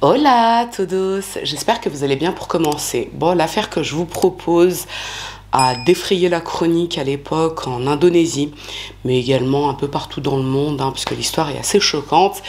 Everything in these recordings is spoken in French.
Hola todos, j'espère que vous allez bien pour commencer. Bon, l'affaire que je vous propose a défrayé la chronique à l'époque en Indonésie, mais également un peu partout dans le monde, puisque l'histoire est assez choquante.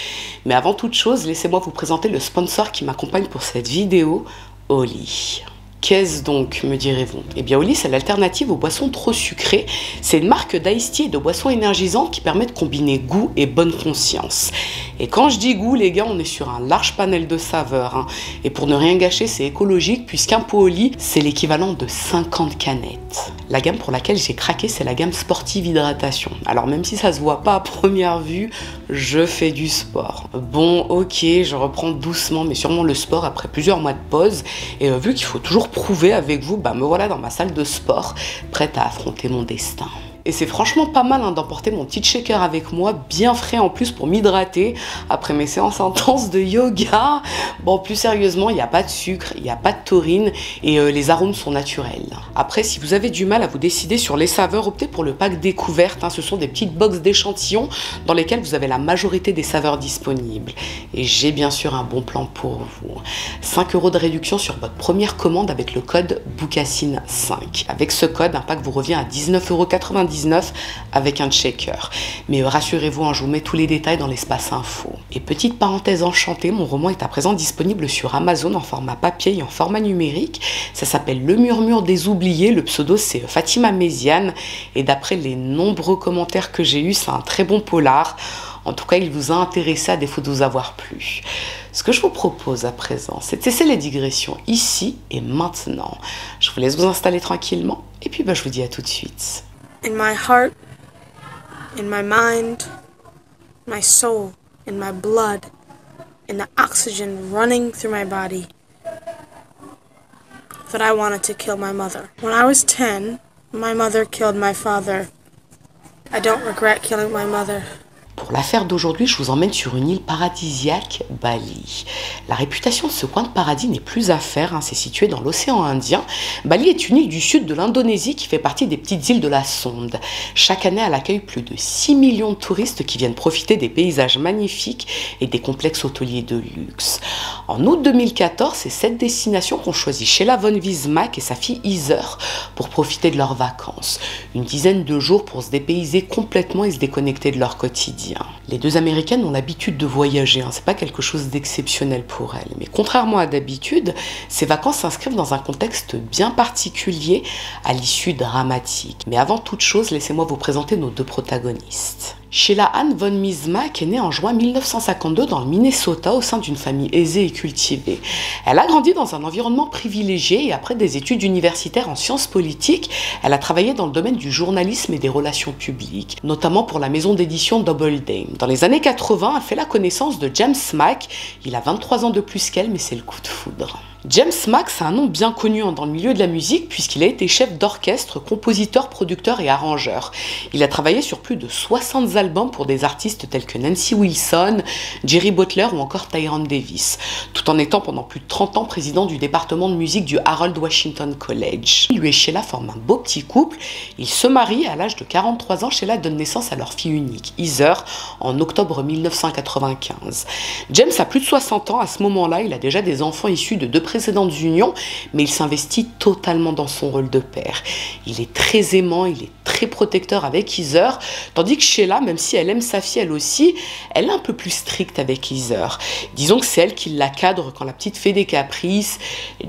Mais avant toute chose, laissez-moi vous présenter le sponsor qui m'accompagne pour cette vidéo, Oli. Qu'est-ce donc, me direz-vous? Eh bien, Oli, c'est l'alternative aux boissons trop sucrées. C'est une marque d'ice tea et de boissons énergisantes qui permet de combiner goût et bonne conscience. Et quand je dis goût, les gars, on est sur un large panel de saveurs. Et pour ne rien gâcher, c'est écologique, puisqu'un pot Oli, c'est l'équivalent de 50 canettes. La gamme pour laquelle j'ai craqué, c'est la gamme Sportive Hydratation. Alors, même si ça se voit pas à première vue, je fais du sport. Bon, ok, je reprends doucement, mais sûrement le sport après plusieurs mois de pause. Et vu qu'il faut toujours prouver avec vous, me voilà dans ma salle de sport, prête à affronter mon destin. Et c'est franchement pas mal d'emporter mon petit shaker avec moi, bien frais en plus pour m'hydrater après mes séances intenses de yoga. Bon, plus sérieusement, il n'y a pas de sucre, il n'y a pas de taurine et les arômes sont naturels. Après, si vous avez du mal à vous décider sur les saveurs, optez pour le pack découverte. Ce sont des petites box d'échantillons dans lesquelles vous avez la majorité des saveurs disponibles. Et j'ai bien sûr un bon plan pour vous. 5 € de réduction sur votre première commande avec le code BOUKASSINE5. Avec ce code, un pack vous revient à 19,99 € avec un shaker. Mais rassurez-vous, je vous mets tous les détails dans l'espace info. Et petite parenthèse enchantée, mon roman est à présent disponible sur Amazon en format papier et en format numérique. Ça s'appelle Le Murmure des Oubliés. Le pseudo, c'est Fatima Méziane. Et d'après les nombreux commentaires que j'ai eus, c'est un très bon polar. En tout cas, il vous a intéressé à défaut de vous avoir plu. Ce que je vous propose à présent, c'est de cesser les digressions ici et maintenant. Je vous laisse vous installer tranquillement et puis je vous dis à tout de suite. In my heart, in my mind, my soul, in my blood, in the oxygen running through my body, that I wanted to kill my mother. When I was 10, my mother killed my father. I don't regret killing my mother. Pour l'affaire d'aujourd'hui, je vous emmène sur une île paradisiaque, Bali. La réputation de ce coin de paradis n'est plus à faire, c'est situé dans l'océan Indien. Bali est une île du sud de l'Indonésie qui fait partie des petites îles de la Sonde. Chaque année, elle accueille plus de 6 millions de touristes qui viennent profiter des paysages magnifiques et des complexes hôteliers de luxe. En août 2014, c'est cette destination qu'ont choisi Sheila von Wismach et sa fille Heather pour profiter de leurs vacances. Une dizaine de jours pour se dépayser complètement et se déconnecter de leur quotidien. Les deux Américaines ont l'habitude de voyager, c'est pas quelque chose d'exceptionnel pour elles. Mais contrairement à d'habitude, ces vacances s'inscrivent dans un contexte bien particulier à l'issue dramatique. Mais avant toute chose, laissez-moi vous présenter nos deux protagonistes. Sheila Ann von Wismach est née en juin 1952 dans le Minnesota au sein d'une famille aisée et cultivée. Elle a grandi dans un environnement privilégié et après des études universitaires en sciences politiques, elle a travaillé dans le domaine du journalisme et des relations publiques, notamment pour la maison d'édition Doubleday. Dans les années 80, elle fait la connaissance de James Mack. Il a 23 ans de plus qu'elle, mais c'est le coup de foudre. James Mack, c'est un nom bien connu dans le milieu de la musique puisqu'il a été chef d'orchestre, compositeur, producteur et arrangeur. Il a travaillé sur plus de 60 albums pour des artistes tels que Nancy Wilson, Jerry Butler ou encore Tyrone Davis, tout en étant pendant plus de 30 ans président du département de musique du Harold Washington College. Lui et Sheila forment un beau petit couple. Ils se marient et à l'âge de 43 ans, Sheila donne naissance à leur fille unique, Heather, en octobre 1995. James a plus de 60 ans à ce moment-là, il a déjà des enfants issus de deux précédentes unions, mais il s'investit totalement dans son rôle de père. Il est très aimant, il est très protecteur avec Heather, tandis que Sheila, même si elle aime sa fille elle aussi, elle est un peu plus stricte avec Heather. Disons que c'est elle qui la cadre quand la petite fait des caprices.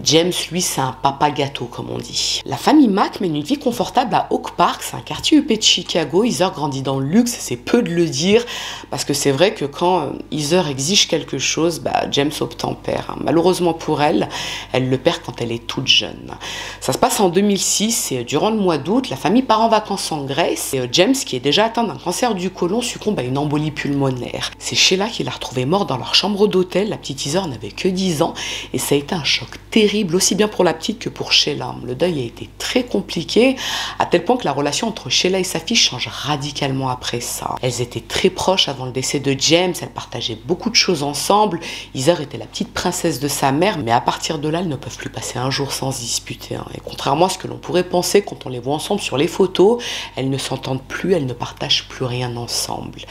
James, lui, c'est un papa gâteau, comme on dit. La famille Mack mène une vie confortable à Oak Park, c'est un quartier huppé de Chicago. Heather grandit dans le luxe, c'est peu de le dire, parce que c'est vrai que quand Heather exige quelque chose, James obtempère. Malheureusement pour elle, elle le perd quand elle est toute jeune. Ça se passe en 2006 et durant le mois d'août, la famille part en vacances en Grèce et James, qui est déjà atteint d'un cancer du côlon, succombe à une embolie pulmonaire. C'est Sheila qui l'a retrouvé mort dans leur chambre d'hôtel. La petite Heather n'avait que 10 ans et ça a été un choc terrible, aussi bien pour la petite que pour Sheila. Le deuil a été très compliqué, à tel point que la relation entre Sheila et sa fille change radicalement après ça. Elles étaient très proches avant le décès de James, elles partageaient beaucoup de choses ensemble. Heather était la petite princesse de sa mère, mais à partir de là, elles ne peuvent plus passer un jour sans se disputer. Et contrairement à ce que l'on pourrait penser quand on les voit ensemble sur les photos, elles ne s'entendent plus, elles ne partagent plus rien ensemble.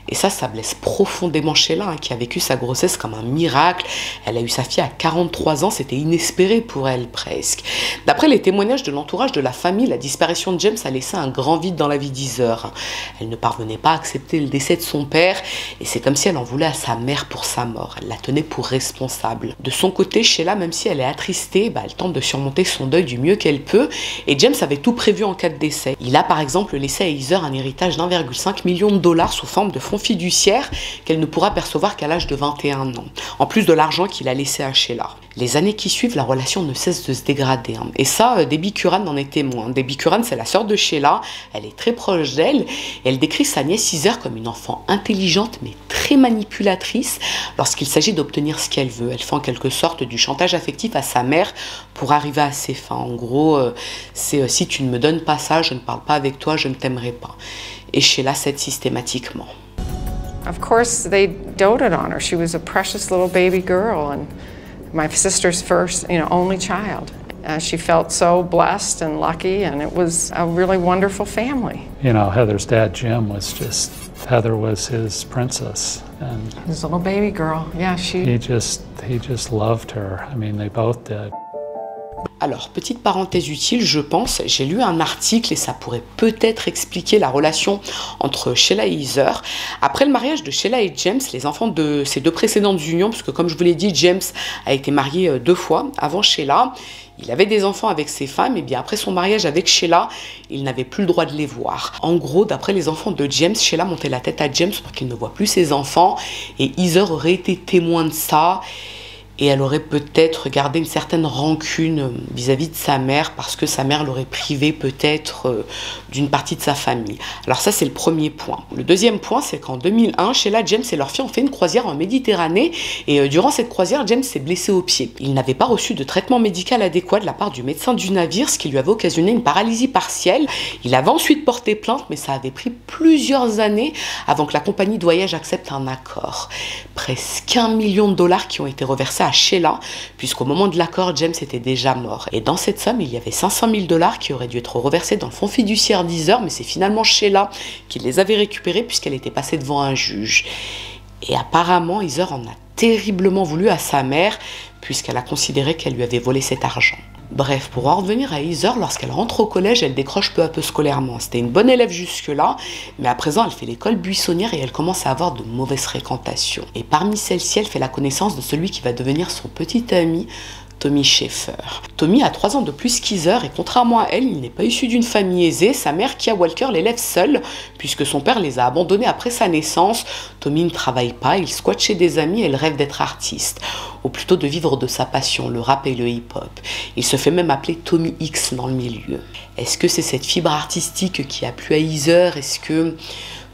Et ça blesse profondément Sheila, hein, qui a vécu sa grossesse comme un miracle. Elle a eu sa fille à 43 ans, c'était inespéré pour elle presque. D'après les témoignages de l'entourage de la famille, la disparition de James a laissé un grand vide dans la vie d'Heather. Elle ne parvenait pas à accepter le décès de son père et c'est comme si elle en voulait à sa mère pour sa mort. Elle la tenait pour responsable. De son côté, Sheila, même si elle est attristée, elle tente de surmonter son deuil du mieux qu'elle peut et James avait tout prévu en cas de décès. Il a par exemple laissé à Heather un héritage d'1,5 million de dollars sous forme de fonds fiduciaires qu'elle ne pourra percevoir qu'à l'âge de 21 ans, en plus de l'argent qu'il a laissé à Sheila. Les années qui suivent, la relation ne cesse de se dégrader. Hein. Et ça, Debbie Curran en est témoin. Debbie Curran, c'est la sœur de Sheila, elle est très proche d'elle, et elle décrit sa nièce Heather comme une enfant intelligente mais très manipulatrice lorsqu'il s'agit d'obtenir ce qu'elle veut. Elle fait en quelque sorte du chantage affectif à sa mère pour arriver à ses fins. En gros, c'est si tu ne me donnes pas ça, je ne parle pas avec toi, je ne t'aimerai pas. Et Sheila cède systématiquement. Of course, they doted on her. She was a precious little baby girl and my sister's first, only child. She felt so blessed and lucky, and it was a really wonderful family. Heather's dad, Jim, Heather was his princess. And his little baby girl, yeah, he just loved her. I mean, they both did. Alors, petite parenthèse utile, je pense, j'ai lu un article et ça pourrait peut-être expliquer la relation entre Sheila et Heather. Après le mariage de Sheila et James, les enfants de ces deux précédentes unions, puisque comme je vous l'ai dit, James a été marié 2 fois avant Sheila, il avait des enfants avec ses femmes, et bien après son mariage avec Sheila, il n'avait plus le droit de les voir. En gros, d'après les enfants de James, Sheila montait la tête à James pour qu'il ne voit plus ses enfants, et Heather aurait été témoin de ça. Et elle aurait peut-être gardé une certaine rancune vis-à-vis de sa mère parce que sa mère l'aurait privée peut-être d'une partie de sa famille. Alors ça, c'est le premier point. Le deuxième point, c'est qu'en 2001, Sheila, James et leur fille ont fait une croisière en Méditerranée et durant cette croisière, James s'est blessé au pied. Il n'avait pas reçu de traitement médical adéquat de la part du médecin du navire, ce qui lui avait occasionné une paralysie partielle. Il avait ensuite porté plainte, mais ça avait pris plusieurs années avant que la compagnie de voyage accepte un accord. Presque $1 million qui ont été reversés à Sheila, puisqu'au moment de l'accord, James était déjà mort. Et dans cette somme, il y avait $500 000 qui auraient dû être reversés dans le fonds fiduciaire d'Heather, mais c'est finalement Sheila qui les avait récupérés puisqu'elle était passée devant un juge. Et apparemment, Heather en a terriblement voulu à sa mère, puisqu'elle a considéré qu'elle lui avait volé cet argent. Bref, pour en revenir à Heather, lorsqu'elle rentre au collège, elle décroche peu à peu scolairement. C'était une bonne élève jusque-là, mais à présent, elle fait l'école buissonnière et elle commence à avoir de mauvaises fréquentations. Et parmi celles-ci, elle fait la connaissance de celui qui va devenir son petit ami, Tommy Schaefer. Tommy a 3 ans de plus qu'Heather et contrairement à elle, il n'est pas issu d'une famille aisée. Sa mère, Kia Walker, l'élève seule, puisque son père les a abandonnés après sa naissance. Tommy ne travaille pas, il squatte chez des amis et elle rêve d'être artiste, ou plutôt de vivre de sa passion, le rap et le hip-hop. Il se fait même appeler Tommy X dans le milieu. Est-ce que c'est cette fibre artistique qui a plu à Heather? Est-ce que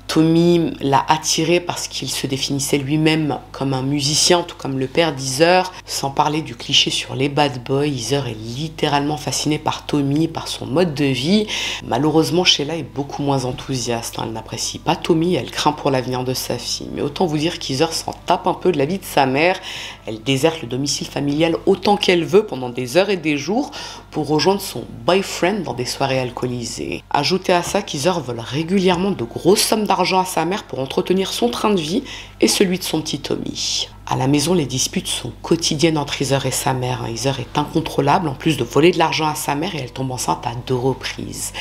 Tommy l'a attiré parce qu'il se définissait lui-même comme un musicien, tout comme le père d'Heather? Sans parler du cliché sur les bad boys, Heather est littéralement fascinée par Tommy, par son mode de vie. Malheureusement, Sheila est beaucoup moins enthousiaste. Elle n'apprécie pas Tommy, elle craint pour l'avenir de sa fille. Mais autant vous dire qu'Heather s'en tape un peu de la vie de sa mère. Elle déserte le domicile familial autant qu'elle veut pendant des heures et des jours pour rejoindre son boyfriend dans des soirées alcoolisées. Ajoutez à ça qu'Heather vole régulièrement de grosses sommes d'argent à sa mère pour entretenir son train de vie et celui de son petit Tommy. À la maison, les disputes sont quotidiennes entre Heather et sa mère. Heather est incontrôlable, en plus de voler de l'argent à sa mère, et elle tombe enceinte à 2 reprises.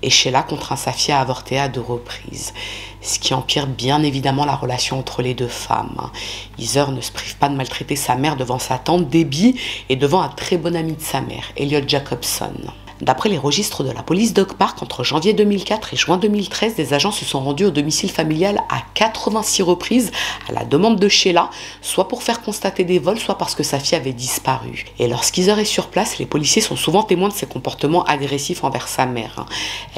Et Sheila contraint sa fille à avorter à 2 reprises. Ce qui empire bien évidemment la relation entre les deux femmes. Heather ne se prive pas de maltraiter sa mère devant sa tante Debbie et devant un très bon ami de sa mère, Elliot Jacobson. D'après les registres de la police d'Oak Park, entre janvier 2004 et juin 2013, des agents se sont rendus au domicile familial à 86 reprises à la demande de Sheila, soit pour faire constater des vols, soit parce que sa fille avait disparu. Et lorsqu'Heather est sur place, les policiers sont souvent témoins de ses comportements agressifs envers sa mère.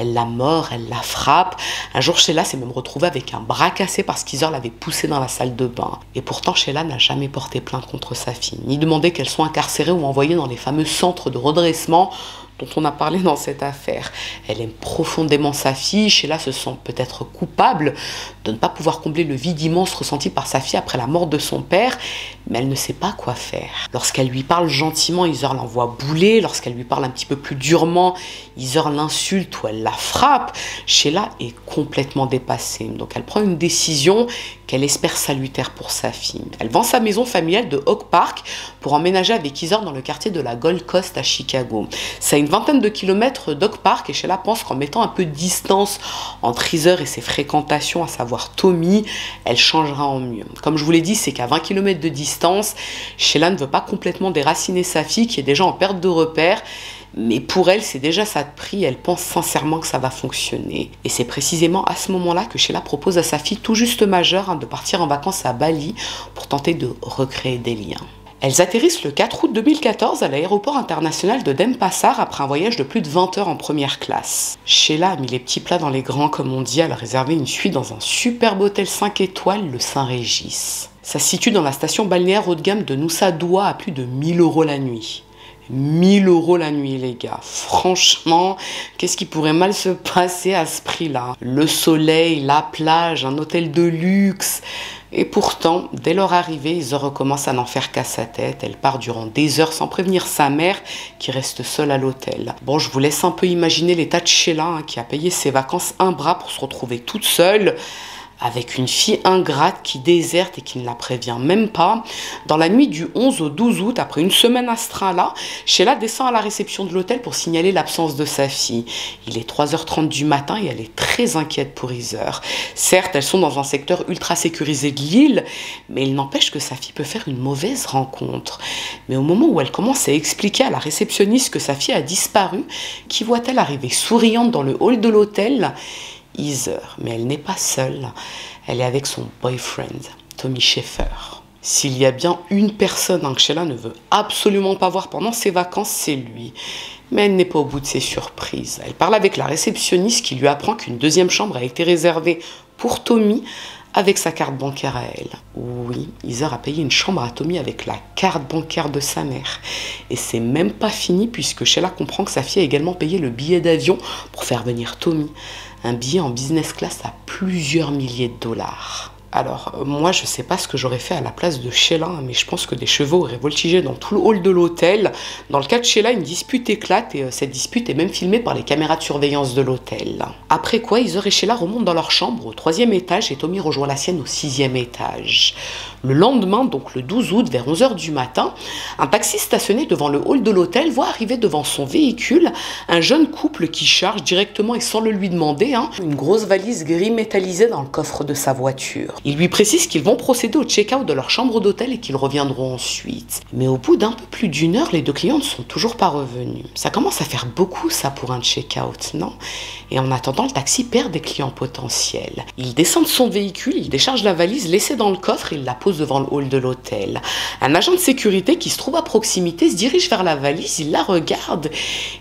Elle la mord, elle la frappe. Un jour, Sheila s'est même retrouvée avec un bras cassé parce qu'Heather l'avait poussée dans la salle de bain. Et pourtant, Sheila n'a jamais porté plainte contre sa fille, ni demandé qu'elle soit incarcérée ou envoyée dans les fameux centres de redressement dont on a parlé dans cette affaire. Elle aime profondément sa fille. Sheila se sent peut-être coupable de ne pas pouvoir combler le vide immense ressenti par sa fille après la mort de son père, mais elle ne sait pas quoi faire. Lorsqu'elle lui parle gentiment, Heather l'envoie bouler. Lorsqu'elle lui parle un petit peu plus durement, Heather l'insulte ou elle la frappe. Sheila est complètement dépassée. Donc elle prend une décision qu'elle espère salutaire pour sa fille. Elle vend sa maison familiale de Oak Park pour emménager avec Heather dans le quartier de la Gold Coast à Chicago. C'est à une vingtaine de kilomètres d'Oak Park et Sheila pense qu'en mettant un peu de distance entre Heather et ses fréquentations, à savoir Tommy, elle changera en mieux. Comme je vous l'ai dit, c'est qu'à 20 km de distance, Sheila ne veut pas complètement déraciner sa fille qui est déjà en perte de repère. Mais pour elle, c'est déjà ça de prix, elle pense sincèrement que ça va fonctionner. Et c'est précisément à ce moment-là que Sheila propose à sa fille tout juste majeure de partir en vacances à Bali pour tenter de recréer des liens. Elles atterrissent le 4 août 2014 à l'aéroport international de Denpasar après un voyage de plus de 20 heures en première classe. Sheila a mis les petits plats dans les grands comme on dit, elle a réservé une suite dans un superbe hôtel 5 étoiles, le Saint-Régis. Ça se situe dans la station balnéaire haut de gamme de Nusa Dua à plus de 1000 € la nuit. 1000 € la nuit, les gars. Franchement, qu'est-ce qui pourrait mal se passer à ce prix-là? Le soleil, la plage, un hôtel de luxe. Et pourtant, dès leur arrivée, Heather recommence à n'en faire qu'à sa tête. Elle part durant des heures sans prévenir sa mère, qui reste seule à l'hôtel. Bon, je vous laisse un peu imaginer l'état de Sheila, qui a payé ses vacances un bras pour se retrouver toute seule, avec une fille ingrate qui déserte et qui ne la prévient même pas. Dans la nuit du 11 au 12 août, après une semaine à ce train-là, Sheila descend à la réception de l'hôtel pour signaler l'absence de sa fille. Il est 3h30 du matin et elle est très inquiète pour Heather. Certes, elles sont dans un secteur ultra sécurisé de l'île, mais il n'empêche que sa fille peut faire une mauvaise rencontre. Mais au moment où elle commence à expliquer à la réceptionniste que sa fille a disparu, qui voit-elle arriver souriante dans le hall de l'hôtel ? Heather, mais elle n'est pas seule, elle est avec son boyfriend, Tommy Schaefer. S'il y a bien une personne que Sheila ne veut absolument pas voir pendant ses vacances, c'est lui. Mais elle n'est pas au bout de ses surprises. Elle parle avec la réceptionniste qui lui apprend qu'une deuxième chambre a été réservée pour Tommy avec sa carte bancaire à elle. Oui, Heather a payé une chambre à Tommy avec la carte bancaire de sa mère. Et c'est même pas fini puisque Sheila comprend que sa fille a également payé le billet d'avion pour faire venir Tommy. Un billet en business class à plusieurs milliers de dollars. Alors, moi, je sais pas ce que j'aurais fait à la place de Sheila, mais je pense que des chevaux auraient voltigé dans tout le hall de l'hôtel. Dans le cas de Sheila, une dispute éclate et cette dispute est même filmée par les caméras de surveillance de l'hôtel. Après quoi, Heather et Sheila remontent dans leur chambre au 3e étage et Tommy rejoint la sienne au 6e étage. Le lendemain, donc le 12 août, vers 11 h du matin, un taxi stationné devant le hall de l'hôtel voit arriver devant son véhicule un jeune couple qui charge directement et sans le lui demander une grosse valise gris métallisée dans le coffre de sa voiture. Ils lui précisent qu'ils vont procéder au check-out de leur chambre d'hôtel et qu'ils reviendront ensuite. Mais au bout d'un peu plus d'une heure, les deux clients ne sont toujours pas revenus. Ça commence à faire beaucoup ça pour un check-out, non? Et en attendant, le taxi perd des clients potentiels. Il descend de son véhicule, il décharge la valise laissée dans le coffre et il la pose devant le hall de l'hôtel. Un agent de sécurité qui se trouve à proximité se dirige vers la valise, il la regarde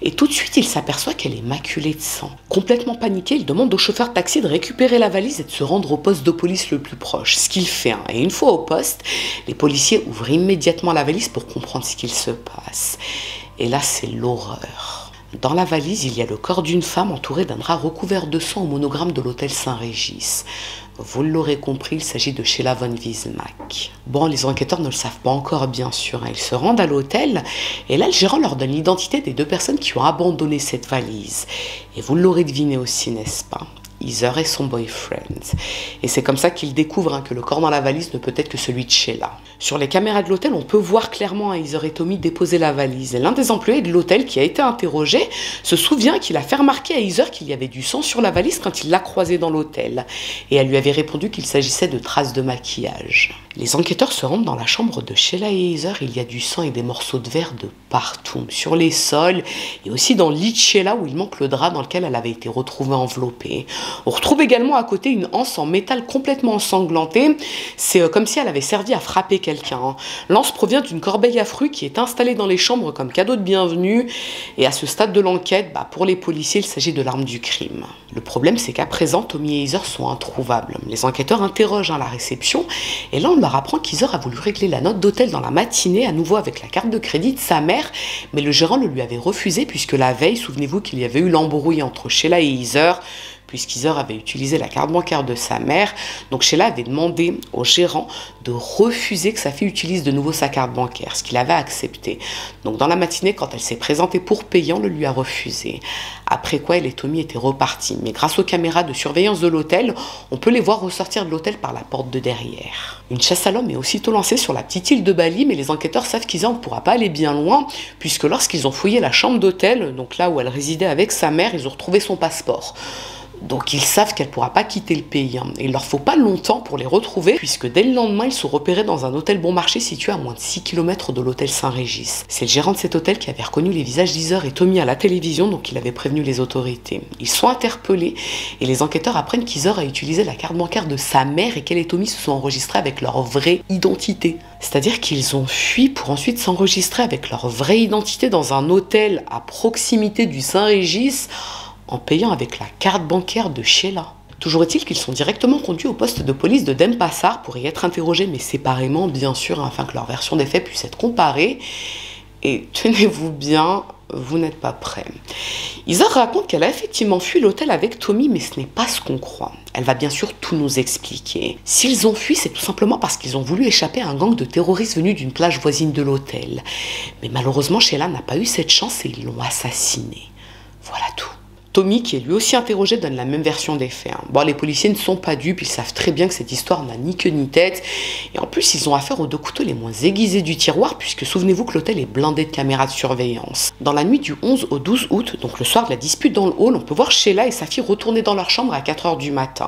et tout de suite il s'aperçoit qu'elle est maculée de sang. Complètement paniqué, il demande au chauffeur de taxi de récupérer la valise et de se rendre au poste de police le plus proche, ce qu'il fait. Et une fois au poste, les policiers ouvrent immédiatement la valise pour comprendre ce qu'il se passe. Et là, c'est l'horreur. Dans la valise, il y a le corps d'une femme entourée d'un drap recouvert de sang au monogramme de l'hôtel Saint-Régis. Vous l'aurez compris, il s'agit de Sheila von Wismach. Bon, les enquêteurs ne le savent pas encore, bien sûr. Ils se rendent à l'hôtel et là, le gérant leur donne l'identité des deux personnes qui ont abandonné cette valise. Et vous l'aurez deviné aussi, n'est-ce pas? Heather et son boyfriend. Et c'est comme ça qu'ils découvrent que le corps dans la valise ne peut être que celui de Sheila. Sur les caméras de l'hôtel, on peut voir clairement Heather et Tommy déposer la valise. Et l'un des employés de l'hôtel qui a été interrogé se souvient qu'il a fait remarquer à Heather qu'il y avait du sang sur la valise quand il l'a croisée dans l'hôtel. Et elle lui avait répondu qu'il s'agissait de traces de maquillage. Les enquêteurs se rendent dans la chambre de Sheila et Heather. Il y a du sang et des morceaux de verre de partout, sur les sols et aussi dans le lit de Sheila où il manque le drap dans lequel elle avait été retrouvée enveloppée. On retrouve également à côté une anse en métal complètement ensanglantée. C'est comme si elle avait servi à frapper quelqu'un. L'anse provient d'une corbeille à fruits qui est installée dans les chambres comme cadeau de bienvenue. Et à ce stade de l'enquête, pour les policiers, il s'agit de l'arme du crime. Le problème, c'est qu'à présent, Tommy et Heather sont introuvables. Les enquêteurs interrogent la réception et là, on leur apprend qu'Heather a voulu régler la note d'hôtel dans la matinée, à nouveau avec la carte de crédit de sa mère, mais le gérant le lui avait refusé puisque la veille, souvenez-vous qu'il y avait eu l'embrouille entre Sheila et Heather, puisqu'Heather avait utilisé la carte bancaire de sa mère. Donc Sheila avait demandé au gérant de refuser que sa fille utilise de nouveau sa carte bancaire, ce qu'il avait accepté. Donc dans la matinée, quand elle s'est présentée pour payer, on le lui a refusé. Après quoi, elle et Tommy étaient repartis. Mais grâce aux caméras de surveillance de l'hôtel, on peut les voir ressortir de l'hôtel par la porte de derrière. Une chasse à l'homme est aussitôt lancée sur la petite île de Bali, mais les enquêteurs savent qu'Heather ne pourra pas aller bien loin, puisque lorsqu'ils ont fouillé la chambre d'hôtel, donc là où elle résidait avec sa mère, ils ont retrouvé son passeport. Donc ils savent qu'elle ne pourra pas quitter le pays. Et il leur faut pas longtemps pour les retrouver, puisque dès le lendemain, ils sont repérés dans un hôtel bon marché situé à moins de 6 km de l'hôtel Saint-Régis. C'est le gérant de cet hôtel qui avait reconnu les visages d'Heather et Tommy à la télévision, donc il avait prévenu les autorités. Ils sont interpellés et les enquêteurs apprennent qu'Heather a utilisé la carte bancaire de sa mère et qu'elle et Tommy se sont enregistrés avec leur vraie identité. C'est-à-dire qu'ils ont fui pour ensuite s'enregistrer avec leur vraie identité dans un hôtel à proximité du Saint-Régis, en payant avec la carte bancaire de Sheila. Toujours est-il qu'ils sont directement conduits au poste de police de Denpasar pour y être interrogés, mais séparément bien sûr, afin que leur version des faits puisse être comparée. Et tenez-vous bien, vous n'êtes pas prêts. Heather raconte qu'elle a effectivement fui l'hôtel avec Tommy, mais ce n'est pas ce qu'on croit. Elle va bien sûr tout nous expliquer. S'ils ont fui, c'est tout simplement parce qu'ils ont voulu échapper à un gang de terroristes venus d'une plage voisine de l'hôtel. Mais malheureusement, Sheila n'a pas eu cette chance et ils l'ont assassinée. Voilà tout. Tommy, qui est lui aussi interrogé, donne la même version des faits. Bon, les policiers ne sont pas dupes, ils savent très bien que cette histoire n'a ni queue ni tête. Et en plus, ils ont affaire aux deux couteaux les moins aiguisés du tiroir, puisque souvenez-vous que l'hôtel est blindé de caméras de surveillance. Dans la nuit du 11 au 12 août, donc le soir de la dispute dans le hall, on peut voir Sheila et sa fille retourner dans leur chambre à 4 h du matin.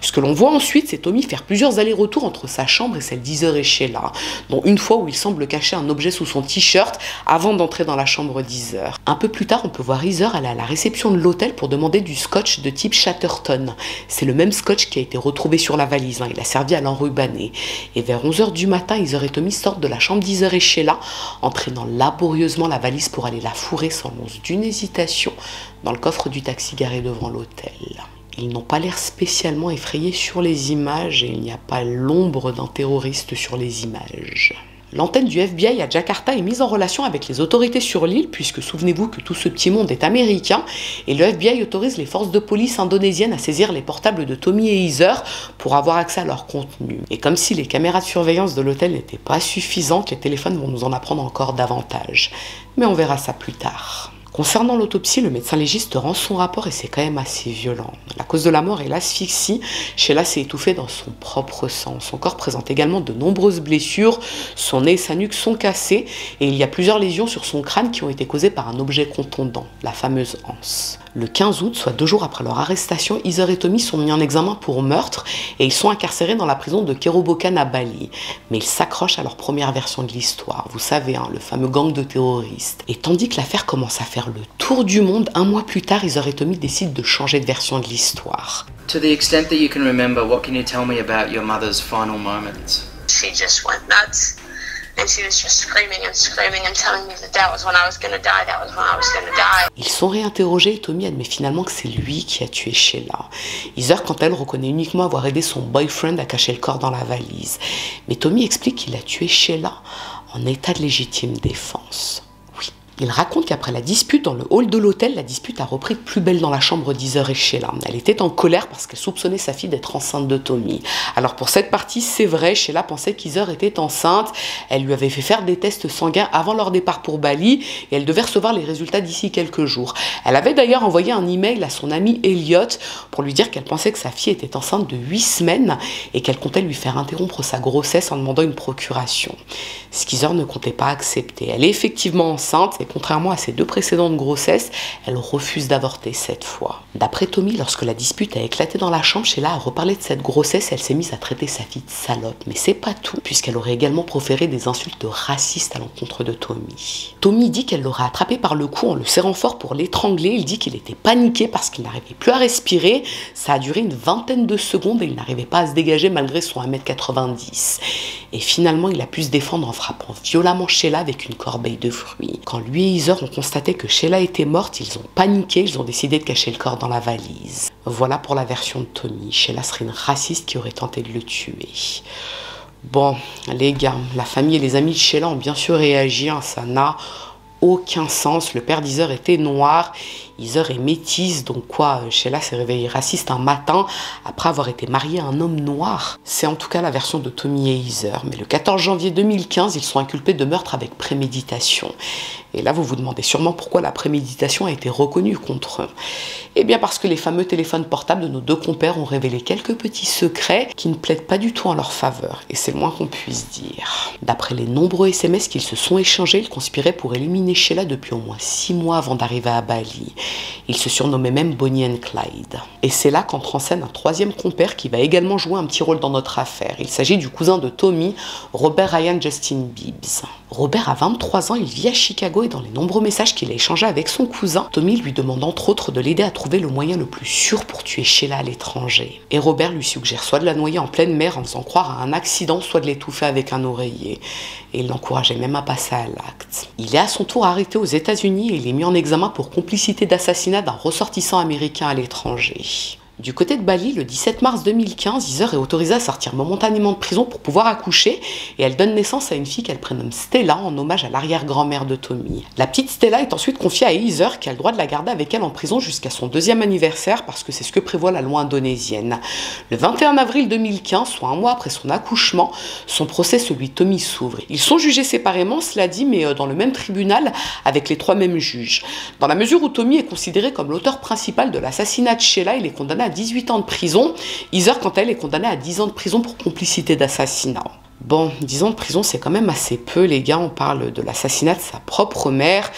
Ce que l'on voit ensuite, c'est Tommy faire plusieurs allers-retours entre sa chambre et celle d'Heather et Sheila, dont une fois où il semble cacher un objet sous son t-shirt avant d'entrer dans la chambre d'Heather. Un peu plus tard, on peut voir Heather aller à la réception de l'hôtel pour demander du scotch de type Chatterton. C'est le même scotch qui a été retrouvé sur la valise, il a servi à l'enrubanner. Et vers 11 h du matin, Heather et Tommy sortent de la chambre d'Heather et Sheila, entraînant laborieusement la valise pour aller la fourrer sans l'once d'une hésitation dans le coffre du taxi garé devant l'hôtel. Ils n'ont pas l'air spécialement effrayés sur les images et il n'y a pas l'ombre d'un terroriste sur les images. L'antenne du FBI à Jakarta est mise en relation avec les autorités sur l'île, puisque souvenez-vous que tout ce petit monde est américain, et le FBI autorise les forces de police indonésiennes à saisir les portables de Tommy et Heather pour avoir accès à leur contenu. Et comme si les caméras de surveillance de l'hôtel n'étaient pas suffisantes, les téléphones vont nous en apprendre encore davantage. Mais on verra ça plus tard. Concernant l'autopsie, le médecin légiste rend son rapport et c'est quand même assez violent. La cause de la mort est l'asphyxie. Sheila s'est étouffée dans son propre sang. Son corps présente également de nombreuses blessures. Son nez et sa nuque sont cassés et il y a plusieurs lésions sur son crâne qui ont été causées par un objet contondant, la fameuse anse. Le 15 août, soit 2 jours après leur arrestation, Heather et Tommy sont mis en examen pour meurtre et ils sont incarcérés dans la prison de Kerobokan à Bali. Mais ils s'accrochent à leur première version de l'histoire. Vous savez, le fameux gang de terroristes. Et tandis que l'affaire commence à faire le tour du monde, un mois plus tard, Heather et Tommy décident de changer de version de l'histoire. To the extent that you can remember, what can you tell me about your mother's final moments? She just went nuts. And she was just screaming and telling me that was when I was gonna die, that was when I was gonna die. Ils sont réinterrogés et Tommy admet finalement que c'est lui qui a tué Sheila. Heather, quant à elle, reconnaît uniquement avoir aidé son boyfriend à cacher le corps dans la valise. Mais Tommy explique qu'il a tué Sheila en état de légitime défense. Il raconte qu'après la dispute dans le hall de l'hôtel, la dispute a repris de plus belle dans la chambre d'Heather et Sheila. Elle était en colère parce qu'elle soupçonnait sa fille d'être enceinte de Tommy. Alors pour cette partie, c'est vrai, Sheila pensait qu'Heather était enceinte. Elle lui avait fait faire des tests sanguins avant leur départ pour Bali et elle devait recevoir les résultats d'ici quelques jours. Elle avait d'ailleurs envoyé un email à son ami Elliot pour lui dire qu'elle pensait que sa fille était enceinte de 8 semaines et qu'elle comptait lui faire interrompre sa grossesse en demandant une procuration. Ce qu'Heather ne comptait pas accepter. Elle est effectivement enceinte et contrairement à ses 2 précédentes grossesses, elle refuse d'avorter cette fois. D'après Tommy, lorsque la dispute a éclaté dans la chambre, Sheila a reparlé de cette grossesse et elle s'est mise à traiter sa fille de salope. Mais c'est pas tout, puisqu'elle aurait également proféré des insultes racistes à l'encontre de Tommy. Tommy dit qu'elle l'aurait attrapé par le cou en le serrant fort pour l'étrangler. Il dit qu'il était paniqué parce qu'il n'arrivait plus à respirer. Ça a duré une vingtaine de secondes et il n'arrivait pas à se dégager malgré son 1m90. Et finalement, il a pu se défendre en frappant violemment Sheila avec une corbeille de fruits. Quand lui et Heather ont constaté que Sheila était morte, ils ont paniqué, ils ont décidé de cacher le corps dans la valise. Voilà pour la version de Tommy. Sheila serait une raciste qui aurait tenté de le tuer. Bon, les gars, la famille et les amis de Sheila ont bien sûr réagi, hein, ça n'a aucun sens. Le père d'Heather était noir, Heather est métisse, donc quoi, Sheila s'est réveillée raciste un matin après avoir été mariée à un homme noir. C'est en tout cas la version de Tommy et Heather, mais le 14 janvier 2015, ils sont inculpés de meurtre avec préméditation. Et là, vous vous demandez sûrement pourquoi la préméditation a été reconnue contre eux. Eh bien parce que les fameux téléphones portables de nos 2 compères ont révélé quelques petits secrets qui ne plaident pas du tout en leur faveur, et c'est le moins qu'on puisse dire. D'après les nombreux SMS qu'ils se sont échangés, ils conspiraient pour éliminer Sheila depuis au moins 6 mois avant d'arriver à Bali. Ils se surnommaient même Bonnie and Clyde. Et c'est là qu'entre en scène un 3e compère qui va également jouer un petit rôle dans notre affaire. Il s'agit du cousin de Tommy, Robert Ryan Justin Bibbs. Robert a 23 ans, il vit à Chicago et dans les nombreux messages qu'il a échangés avec son cousin, Tommy lui demande entre autres de l'aider à trouver le moyen le plus sûr pour tuer Sheila à l'étranger. Et Robert lui suggère soit de la noyer en pleine mer en faisant croire à un accident, soit de l'étouffer avec un oreiller. Et il l'encourageait même à passer à l'acte. Il est à son tour arrêté aux États-Unis et il est mis en examen pour complicité d'assassinat d'un ressortissant américain à l'étranger. Du côté de Bali, le 17 mars 2015, Heather est autorisée à sortir momentanément de prison pour pouvoir accoucher et elle donne naissance à une fille qu'elle prénomme Stella en hommage à l'arrière-grand-mère de Tommy. La petite Stella est ensuite confiée à Heather qui a le droit de la garder avec elle en prison jusqu'à son 2e anniversaire parce que c'est ce que prévoit la loi indonésienne. Le 21 avril 2015, soit un mois après son accouchement, son procès, celui de Tommy, s'ouvre. Ils sont jugés séparément, cela dit, mais dans le même tribunal avec les 3 mêmes juges. Dans la mesure où Tommy est considéré comme l'auteur principal de l'assassinat de Sheila, il est condamné à 18 ans de prison. Heather, quant à elle, est condamnée à 10 ans de prison pour complicité d'assassinat. Bon, 10 ans de prison, c'est quand même assez peu, les gars. On parle de l'assassinat de sa propre mère.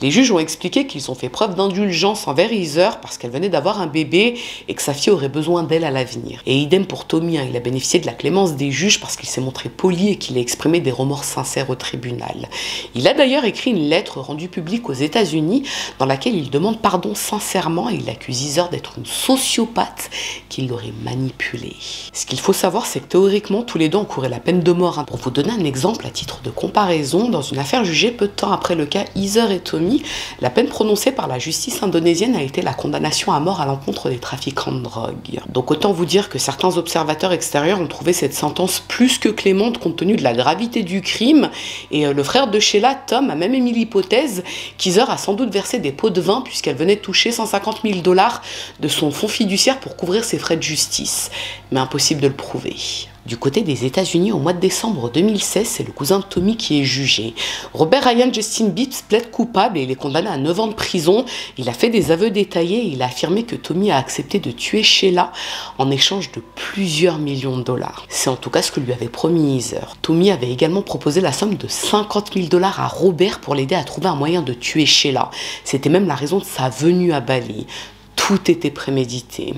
Les juges ont expliqué qu'ils ont fait preuve d'indulgence envers Heather parce qu'elle venait d'avoir un bébé et que sa fille aurait besoin d'elle à l'avenir. Et idem pour Tommy, hein, il a bénéficié de la clémence des juges parce qu'il s'est montré poli et qu'il a exprimé des remords sincères au tribunal. Il a d'ailleurs écrit une lettre rendue publique aux États-Unis dans laquelle il demande pardon sincèrement et il accuse Heather d'être une sociopathe qui l'aurait manipulée. Ce qu'il faut savoir, c'est que théoriquement, tous les 2 encouraient la peine de mort. Pour vous donner un exemple à titre de comparaison, dans une affaire jugée peu de temps après le cas Heather et Tommy, la peine prononcée par la justice indonésienne a été la condamnation à mort à l'encontre des trafiquants de drogue. Donc autant vous dire que certains observateurs extérieurs ont trouvé cette sentence plus que clémente compte tenu de la gravité du crime, et le frère de Sheila, Tom, a même émis l'hypothèse qu'Heather a sans doute versé des pots de vin puisqu'elle venait de toucher 150 000 $ de son fonds fiduciaire pour couvrir ses frais de justice. Mais impossible de le prouver. Du côté des États-Unis, au mois de décembre 2016, c'est le cousin de Tommy qui est jugé. Robert Ryan Justin Bibbs plaide coupable et il est condamné à 9 ans de prison. Il a fait des aveux détaillés et il a affirmé que Tommy a accepté de tuer Sheila en échange de plusieurs millions de $. C'est en tout cas ce que lui avait promis Heather. Tommy avait également proposé la somme de 50 000 $ à Robert pour l'aider à trouver un moyen de tuer Sheila. C'était même la raison de sa venue à Bali. Tout était prémédité.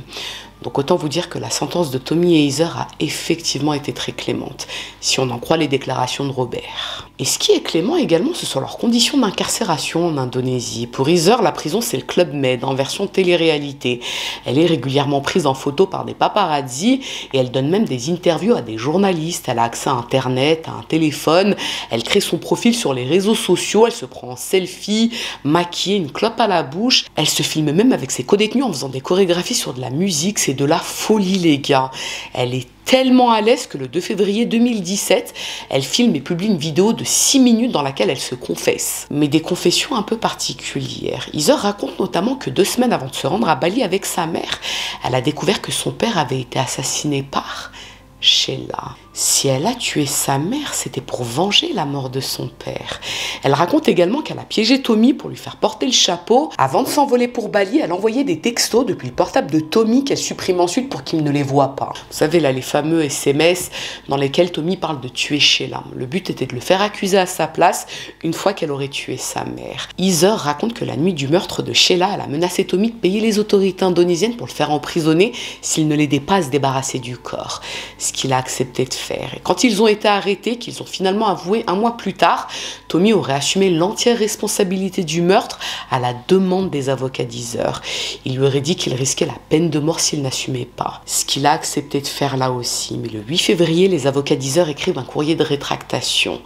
Donc autant vous dire que la sentence de Tommy et Heather a effectivement été très clémente, si on en croit les déclarations de Robert. Et ce qui est clément également, ce sont leurs conditions d'incarcération en Indonésie. Pour Heather, la prison c'est le Club Med, en version télé-réalité. Elle est régulièrement prise en photo par des paparazzis et elle donne même des interviews à des journalistes. Elle a accès à Internet, à un téléphone, elle crée son profil sur les réseaux sociaux, elle se prend en selfie, maquillée, une clope à la bouche. Elle se filme même avec ses co-détenus en faisant des chorégraphies sur de la musique, c'est de la folie les gars. Elle est tellement à l'aise que le 2 février 2017, elle filme et publie une vidéo de 6 minutes dans laquelle elle se confesse. Mais des confessions un peu particulières. Heather raconte notamment que 2 semaines avant de se rendre à Bali avec sa mère, elle a découvert que son père avait été assassiné par Sheila. Si elle a tué sa mère, c'était pour venger la mort de son père. Elle raconte également qu'elle a piégé Tommy pour lui faire porter le chapeau. Avant de s'envoler pour Bali, elle envoyait des textos depuis le portable de Tommy qu'elle supprime ensuite pour qu'il ne les voit pas. Vous savez là, les fameux SMS dans lesquels Tommy parle de tuer Sheila. Le but était de le faire accuser à sa place une fois qu'elle aurait tué sa mère. Heather raconte que la nuit du meurtre de Sheila, elle a menacé Tommy de payer les autorités indonésiennes pour le faire emprisonner s'il ne l'aidait pas à se débarrasser du corps. Ce qu'il a accepté de faire. Et quand ils ont été arrêtés, qu'ils ont finalement avoué un mois plus tard, Tommy aurait assumé l'entière responsabilité du meurtre à la demande des avocats d'Heather. Il lui aurait dit qu'il risquait la peine de mort s'il n'assumait pas. Ce qu'il a accepté de faire là aussi. Mais le 8 février, les avocats d'Heather écrivent un courrier de rétractation.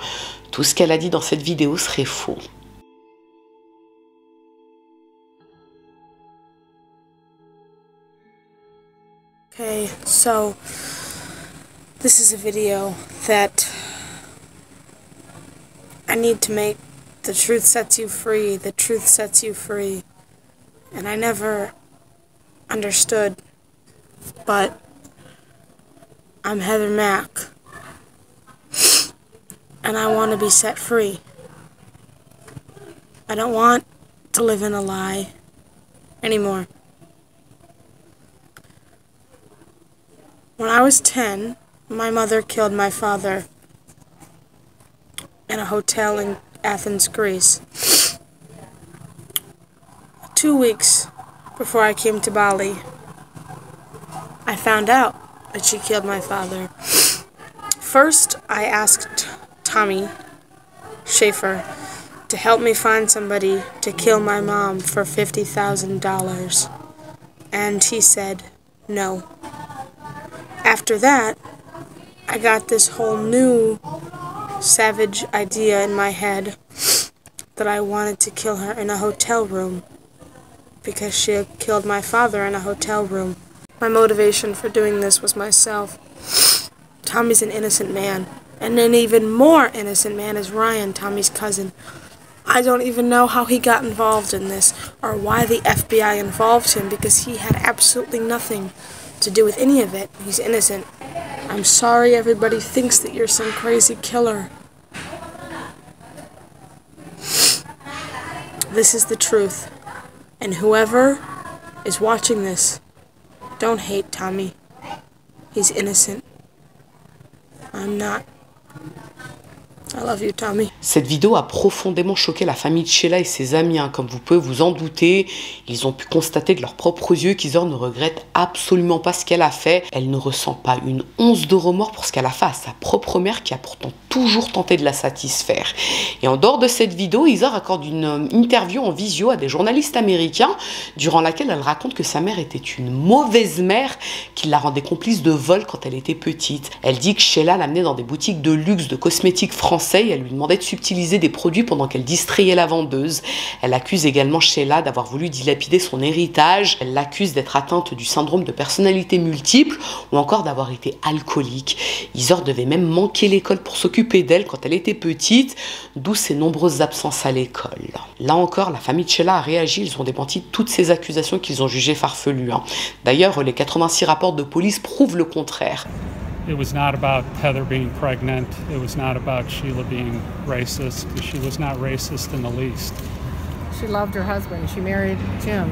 Tout ce qu'elle a dit dans cette vidéo serait faux. Okay, so this is a video that I need to make. The truth sets you free. The truth sets you free. And I never understood, but I'm Heather Mack. And I want to be set free. I don't want to live in a lie anymore. When I was 10, my mother killed my father in a hotel in Athens, Greece. 2 weeks before I came to Bali, I found out that she killed my father. First, I asked Tommy Schaefer to help me find somebody to kill my mom for $50,000. And he said no. After that, I got this whole new savage idea in my head that I wanted to kill her in a hotel room because she had killed my father in a hotel room. My motivation for doing this was myself. Tommy's an innocent man, and an even more innocent man is Ryan, Tommy's cousin. I don't even know how he got involved in this or why the FBI involved him because he had absolutely nothing to do with any of it. He's innocent. I'm sorry everybody thinks that you're some crazy killer. This is the truth. And whoever is watching this, don't hate Tommy. He's innocent. I'm not. I love you, Tommy. Cette vidéo a profondément choqué la famille de Sheila et ses amis. Comme vous pouvez vous en douter, ils ont pu constater de leurs propres yeux qu'Heather ne regrette absolument pas ce qu'elle a fait. Elle ne ressent pas une once de remords pour ce qu'elle a fait à sa propre mère qui a pourtant toujours tenté de la satisfaire. Et en dehors de cette vidéo, Heather accorde une interview en visio à des journalistes américains durant laquelle elle raconte que sa mère était une mauvaise mère qui la rendait complice de vol quand elle était petite. Elle dit que Sheila l'amenait dans des boutiques de luxe de cosmétiques français. Elle lui demandait de subtiliser des produits pendant qu'elle distrayait la vendeuse. Elle accuse également Sheila d'avoir voulu dilapider son héritage. Elle l'accuse d'être atteinte du syndrome de personnalité multiple ou encore d'avoir été alcoolique. Heather devait même manquer l'école pour s'occuper d'elle quand elle était petite, d'où ses nombreuses absences à l'école. Là encore, la famille de Sheila a réagi. Ils ont démenti toutes ces accusations qu'ils ont jugées farfelues. D'ailleurs, les 86 rapports de police prouvent le contraire. It was not about Heather being pregnant. It was not about Sheila being racist. She was not racist in the least. She loved her husband. She married Jim,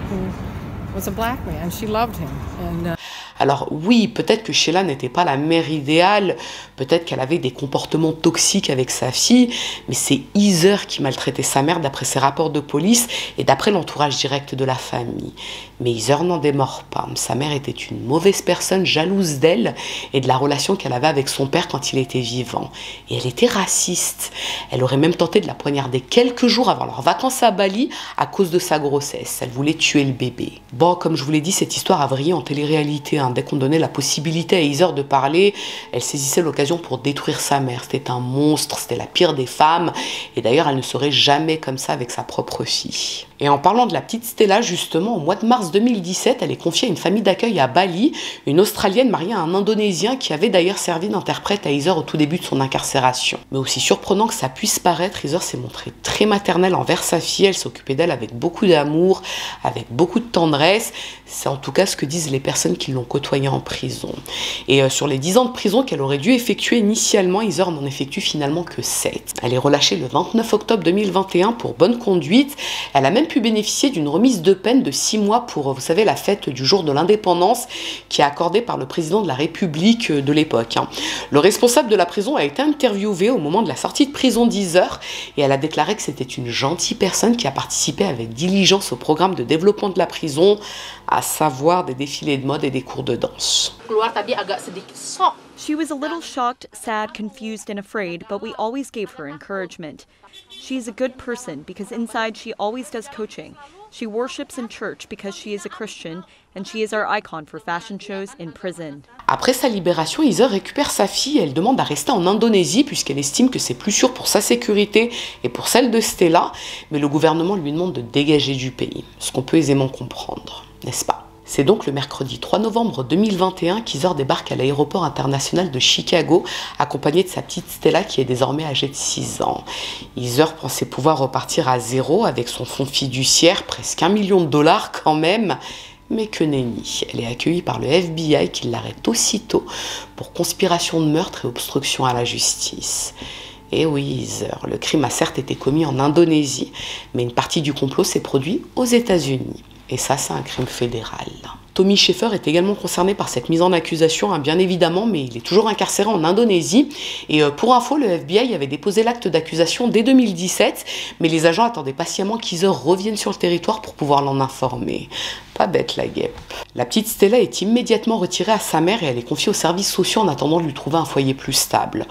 who was a black man. She loved him. And, Alors oui, peut-être que Sheila n'était pas la mère idéale, peut-être qu'elle avait des comportements toxiques avec sa fille, mais c'est Heather qui maltraitait sa mère d'après ses rapports de police et d'après l'entourage direct de la famille. Mais Heather n'en démord pas. Sa mère était une mauvaise personne, jalouse d'elle et de la relation qu'elle avait avec son père quand il était vivant. Et elle était raciste. Elle aurait même tenté de la poignarder quelques jours avant leurs vacances à Bali à cause de sa grossesse. Elle voulait tuer le bébé. Bon, comme je vous l'ai dit, cette histoire a vrillé en télé-réalité. Dès qu'on donnait la possibilité à Heather de parler, elle saisissait l'occasion pour détruire sa mère. C'était un monstre, c'était la pire des femmes. Et d'ailleurs, elle ne serait jamais comme ça avec sa propre fille. Et en parlant de la petite Stella, justement, au mois de mars 2017, elle est confiée à une famille d'accueil à Bali, une Australienne mariée à un Indonésien qui avait d'ailleurs servi d'interprète à Heather au tout début de son incarcération. Mais aussi surprenant que ça puisse paraître, Heather s'est montrée très maternelle envers sa fille, elle s'occupait d'elle avec beaucoup d'amour, avec beaucoup de tendresse. C'est en tout cas ce que disent les personnes qui l'ont côtoyée en prison. Et sur les 10 ans de prison qu'elle aurait dû effectuer initialement, Heather n'en effectue finalement que 7. Elle est relâchée le 29 octobre 2021 pour bonne conduite. Elle a même pu bénéficier d'une remise de peine de 6 mois pour, vous savez, la fête du jour de l'indépendance qui est accordée par le président de la République de l'époque. Le responsable de la prison a été interviewé au moment de la sortie de prison d'Heather et elle a déclaré que c'était une gentille personne qui a participé avec diligence au programme de développement de la prison, à savoir des défilés de mode et des cours de danse. She was a little shocked, sad, confused, and afraid, but we always gave her encouragement. She's a good person because inside she always does coaching. She worships in church because she is a Christian, and she is our icon for fashion shows in prison. Après sa libération, Heather récupère sa fille et elle demande à rester en Indonésie puisqu'elle estime que c'est plus sûr pour sa sécurité et pour celle de Stella, mais le gouvernement lui demande de dégager du pays, ce qu'on peut aisément comprendre, n'est-ce pas? C'est donc le mercredi 3 novembre 2021 qu'Heather débarque à l'aéroport international de Chicago, accompagnée de sa petite Stella qui est désormais âgée de 6 ans. Heather pensait pouvoir repartir à zéro avec son fonds fiduciaire, presque $1 million quand même, mais que nenni. Elle est accueillie par le FBI qui l'arrête aussitôt pour conspiration de meurtre et obstruction à la justice. Et oui, Heather, le crime a certes été commis en Indonésie, mais une partie du complot s'est produit aux États-Unis. Et ça, c'est un crime fédéral. Tommy Sheffer est également concerné par cette mise en accusation, bien évidemment, mais il est toujours incarcéré en Indonésie. Et pour info, le FBI avait déposé l'acte d'accusation dès 2017, mais les agents attendaient patiemment qu'Heather revienne sur le territoire pour pouvoir l'en informer. Pas bête la guêpe. La petite Stella est immédiatement retirée à sa mère et elle est confiée aux services sociaux en attendant de lui trouver un foyer plus stable.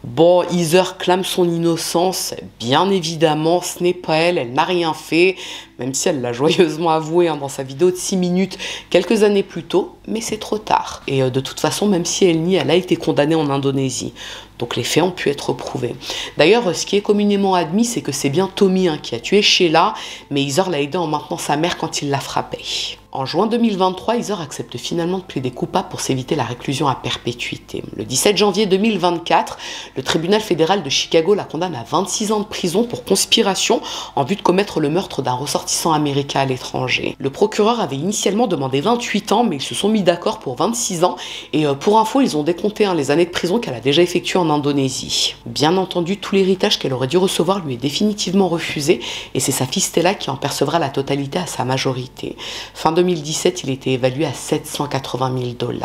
Bon, Heather clame son innocence, bien évidemment, ce n'est pas elle, elle n'a rien fait, même si elle l'a joyeusement avoué dans sa vidéo de 6 minutes quelques années plus tôt, mais c'est trop tard. Et de toute façon, même si elle nie, elle a été condamnée en Indonésie. Donc les faits ont pu être prouvés. D'ailleurs, ce qui est communément admis, c'est que c'est bien Tommy qui a tué Sheila, mais Heather l'a aidé en maintenant sa mère quand il l'a frappée. En juin 2023, Heather accepte finalement de plaider coupable pour s'éviter la réclusion à perpétuité. Le 17 janvier 2024, le tribunal fédéral de Chicago la condamne à 26 ans de prison pour conspiration en vue de commettre le meurtre d'un ressortissant américain à l'étranger. Le procureur avait initialement demandé 28 ans, mais ils se sont mis d'accord pour 26 ans. Et pour info, ils ont décompté les années de prison qu'elle a déjà effectuées en Indonésie. Bien entendu, tout l'héritage qu'elle aurait dû recevoir lui est définitivement refusé, et c'est sa fille Stella qui en percevra la totalité à sa majorité. Fin 2017, il était évalué à $780 000.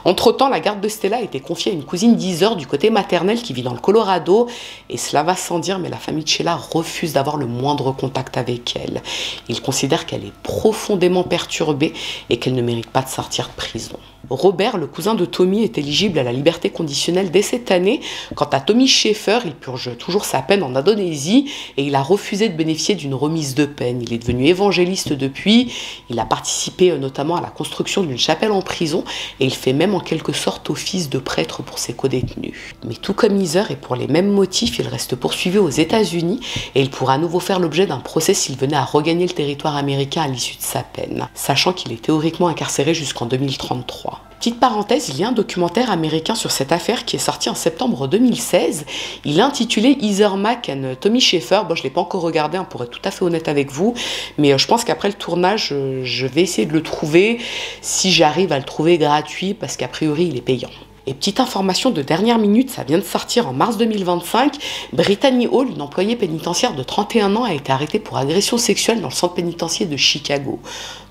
Entre-temps, la garde de Stella a été confiée à une cousine d'Heather du côté maternel qui vit dans le Colorado, et cela va sans dire, mais la famille de Sheila refuse d'avoir le moindre contact avec elle. Ils considèrent qu'elle est profondément perturbée et qu'elle ne mérite pas de sortir de prison. Robert, le cousin de Tommy, est éligible à la liberté conditionnelle dès cette année. Quant à Tommy Sheffer, il purge toujours sa peine en Indonésie et il a refusé de bénéficier d'une remise de peine. Il est devenu évangéliste depuis, il a participé notamment à la construction d'une chapelle en prison et il fait même en quelque sorte office de prêtre pour ses codétenus. Mais tout comme Heather et pour les mêmes motifs, il reste poursuivi aux États-Unis et il pourra à nouveau faire l'objet d'un procès s'il venait à regagner le territoire américain à l'issue de sa peine, sachant qu'il est théoriquement incarcéré jusqu'en 2033. Petite parenthèse, il y a un documentaire américain sur cette affaire qui est sorti en septembre 2016. Il est intitulé Heather Mack and Tommy Sheffer. Bon, je ne l'ai pas encore regardé, pour être tout à fait honnête avec vous, mais je pense qu'après le tournage, je vais essayer de le trouver, si j'arrive à le trouver gratuit, parce qu'a priori, il est payant. Et petite information de dernière minute, ça vient de sortir en mars 2025, Brittany Hall, une employée pénitentiaire de 31 ans, a été arrêtée pour agression sexuelle dans le centre pénitentiaire de Chicago.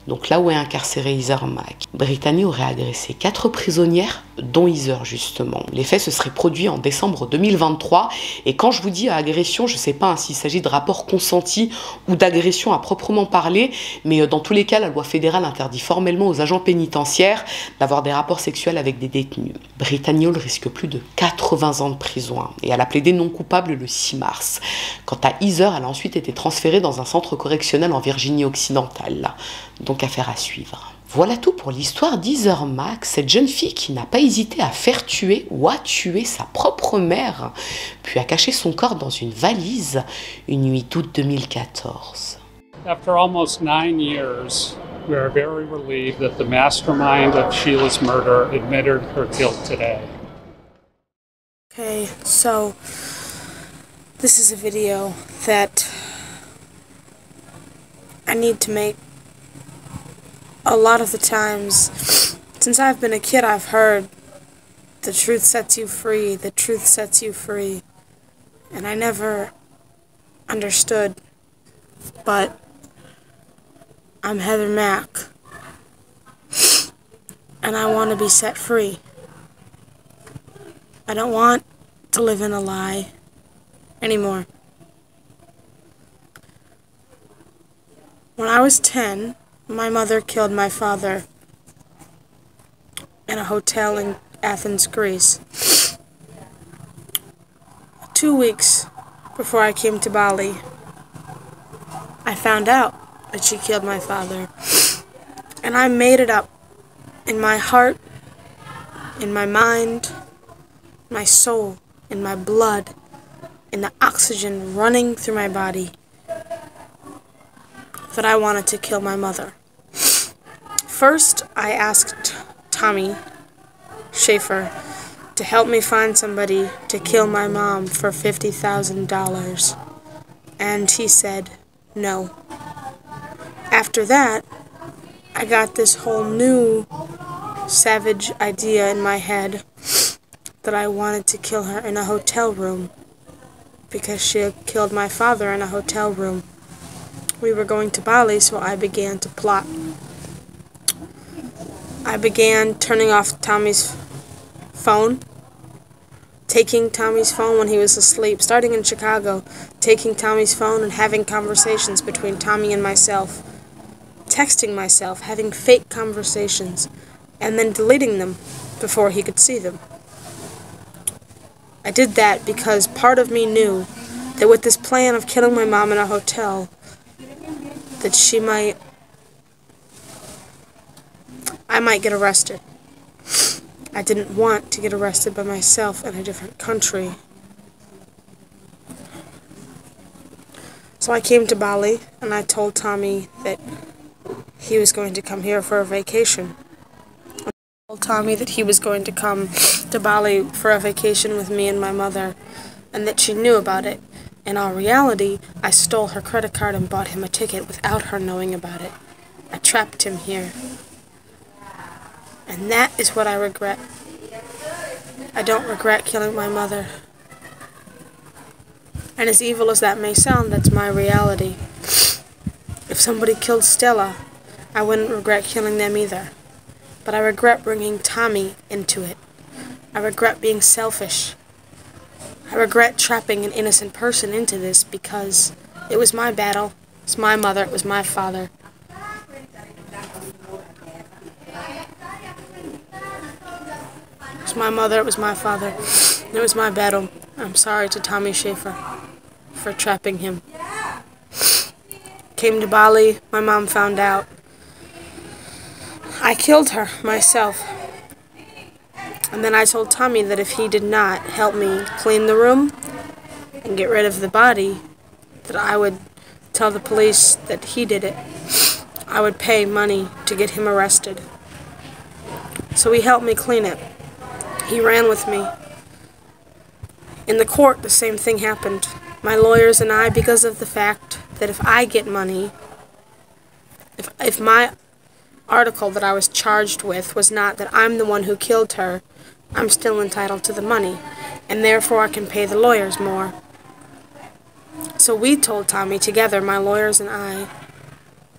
Donc là où est incarcéré Heather Mack. Brittany aurait agressé 4 prisonnières, dont Heather justement. Les faits se seraient produits en décembre 2023, et quand je vous dis agression, je ne sais pas s'il s'agit de rapport consenti ou d'agression à proprement parler, mais dans tous les cas, la loi fédérale interdit formellement aux agents pénitentiaires d'avoir des rapports sexuels avec des détenus. Brittany Hall risque plus de 80 ans de prison, et elle a plaidé non coupable le 6 mars. Quant à Heather, elle a ensuite été transférée dans un centre correctionnel en Virginie occidentale. Donc affaire à suivre. Voilà tout pour l'histoire d'Heather Mack, cette jeune fille qui n'a pas hésité à faire tuer ou à tuer sa propre mère, puis à cacher son corps dans une valise une nuit d'août 2014. After almost 9 years, we are very relieved that the mastermind of Sheila's murder admitted her guilt today. Okay, so this is a video that I need to make. A lot of the times, since I've been a kid, I've heard the truth sets you free, the truth sets you free. And I never understood, but I'm Heather Mack, and I want to be set free. I don't want to live in a lie anymore. When I was 10, my mother killed my father in a hotel in Athens, Greece. 2 weeks before I came to Bali, I found out that she killed my father. And I made it up in my heart, in my mind, my soul, in my blood, in the oxygen running through my body, that I wanted to kill my mother. First, I asked Tommy Schaefer to help me find somebody to kill my mom for $50,000. And he said no. After that, I got this whole new savage idea in my head that I wanted to kill her in a hotel room because she had killed my father in a hotel room. We were going to Bali, so I began to plot. I began turning off Tommy's phone, taking Tommy's phone when he was asleep, starting in Chicago, taking Tommy's phone and having conversations between Tommy and myself, texting myself, having fake conversations, and then deleting them before he could see them. I did that because part of me knew that with this plan of killing my mom in a hotel, that I might get arrested. I didn't want to get arrested by myself in a different country. So I came to Bali, and I told Tommy that he was going to come here for a vacation. I told Tommy that he was going to come to Bali for a vacation with me and my mother, and that she knew about it. In all reality, I stole her credit card and bought him a ticket without her knowing about it. I trapped him here. And that is what I regret. I don't regret killing my mother. And as evil as that may sound, that's my reality. If somebody killed Stella, I wouldn't regret killing them either. But I regret bringing Tommy into it. I regret being selfish. I regret trapping an innocent person into this because it was my battle. It was my mother. It was my father. It was my mother. It was my father. It was my battle. I'm sorry to Tommy Schaefer for trapping him. Came to Bali. My mom found out. I killed her myself. And then I told Tommy that if he did not help me clean the room and get rid of the body, that I would tell the police that he did it. I would pay money to get him arrested. So he helped me clean it. He ran with me. In the court, the same thing happened. My lawyers and I, because of the fact that if I get money, if my article that I was charged with was not that I'm the one who killed her, I'm still entitled to the money, and therefore I can pay the lawyers more. So we told Tommy together, my lawyers and I,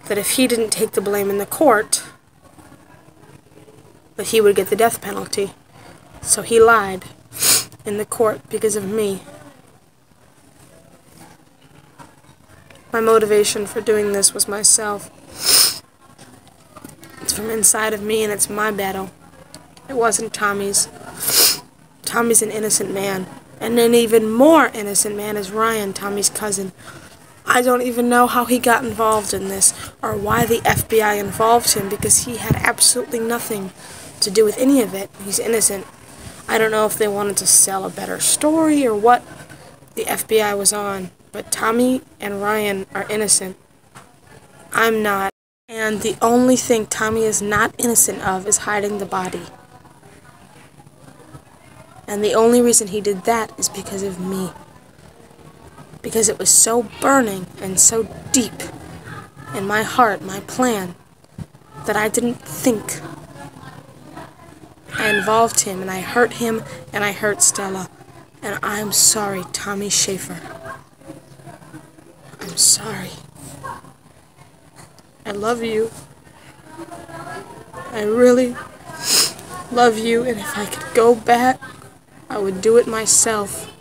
that if he didn't take the blame in the court, that he would get the death penalty. So he lied in the court because of me. My motivation for doing this was myself. It's from inside of me, and it's my battle. It wasn't Tommy's. Tommy's an innocent man. And an even more innocent man is Ryan, Tommy's cousin. I don't even know how he got involved in this, or why the FBI involved him, because he had absolutely nothing to do with any of it. He's innocent. I don't know if they wanted to sell a better story or what the FBI was on, but Tommy and Ryan are innocent. I'm not. And the only thing Tommy is not innocent of is hiding the body. And the only reason he did that is because of me. Because it was so burning and so deep in my heart, my plan, that I didn't think. I involved him, and I hurt him, and I hurt Stella. And I'm sorry, Tommy Schaefer. I'm sorry. I love you. I really love you, and if I could go back, I would do it myself.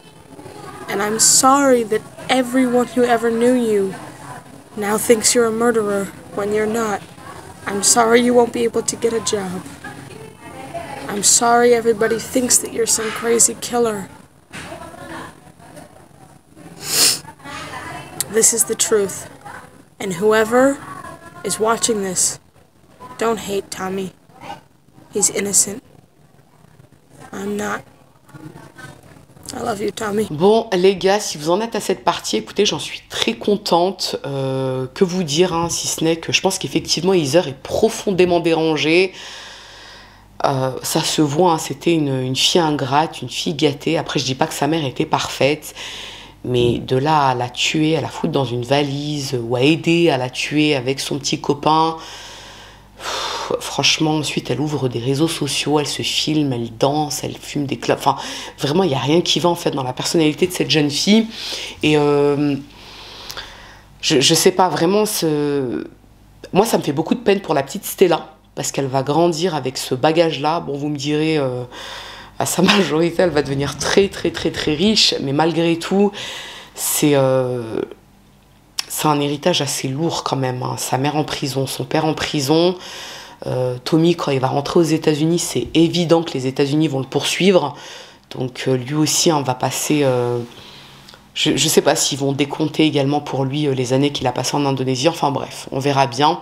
And I'm sorry that everyone who ever knew you now thinks you're a murderer when you're not. I'm sorry you won't be able to get a job. I'm sorry everybody thinks that you're some crazy killer. This is the truth. And whoever is watching this, don't hate Tommy. He's innocent. I'm not. I love you, Tommy. Bon, les gars, si vous en êtes à cette partie, écoutez, j'en suis très contente. Que vous dire, hein, si ce n'est que je pense qu'effectivement, Heather est profondément dérangée. Ça se voit, hein, c'était une fille ingrate, une fille gâtée. Après, je dis pas que sa mère était parfaite, mais de là à la tuer, à la foutre dans une valise, ou à aider à la tuer avec son petit copain, franchement, ensuite, elle ouvre des réseaux sociaux, elle se filme, elle danse, elle fume des clopes. Enfin, vraiment, il n'y a rien qui va, en fait, dans la personnalité de cette jeune fille. Et je sais pas, vraiment, moi, ça me fait beaucoup de peine pour la petite Stella, parce qu'elle va grandir avec ce bagage-là. Bon, vous me direz, à sa majorité, elle va devenir très, très, très, très riche, mais malgré tout, c'est un héritage assez lourd quand même, hein. Sa mère en prison, son père en prison. Tommy, quand il va rentrer aux États-Unis, c'est évident que les États-Unis vont le poursuivre. Donc lui aussi, hein, va passer... je ne sais pas s'ils vont décompter également pour lui les années qu'il a passées en Indonésie. Enfin bref, on verra bien.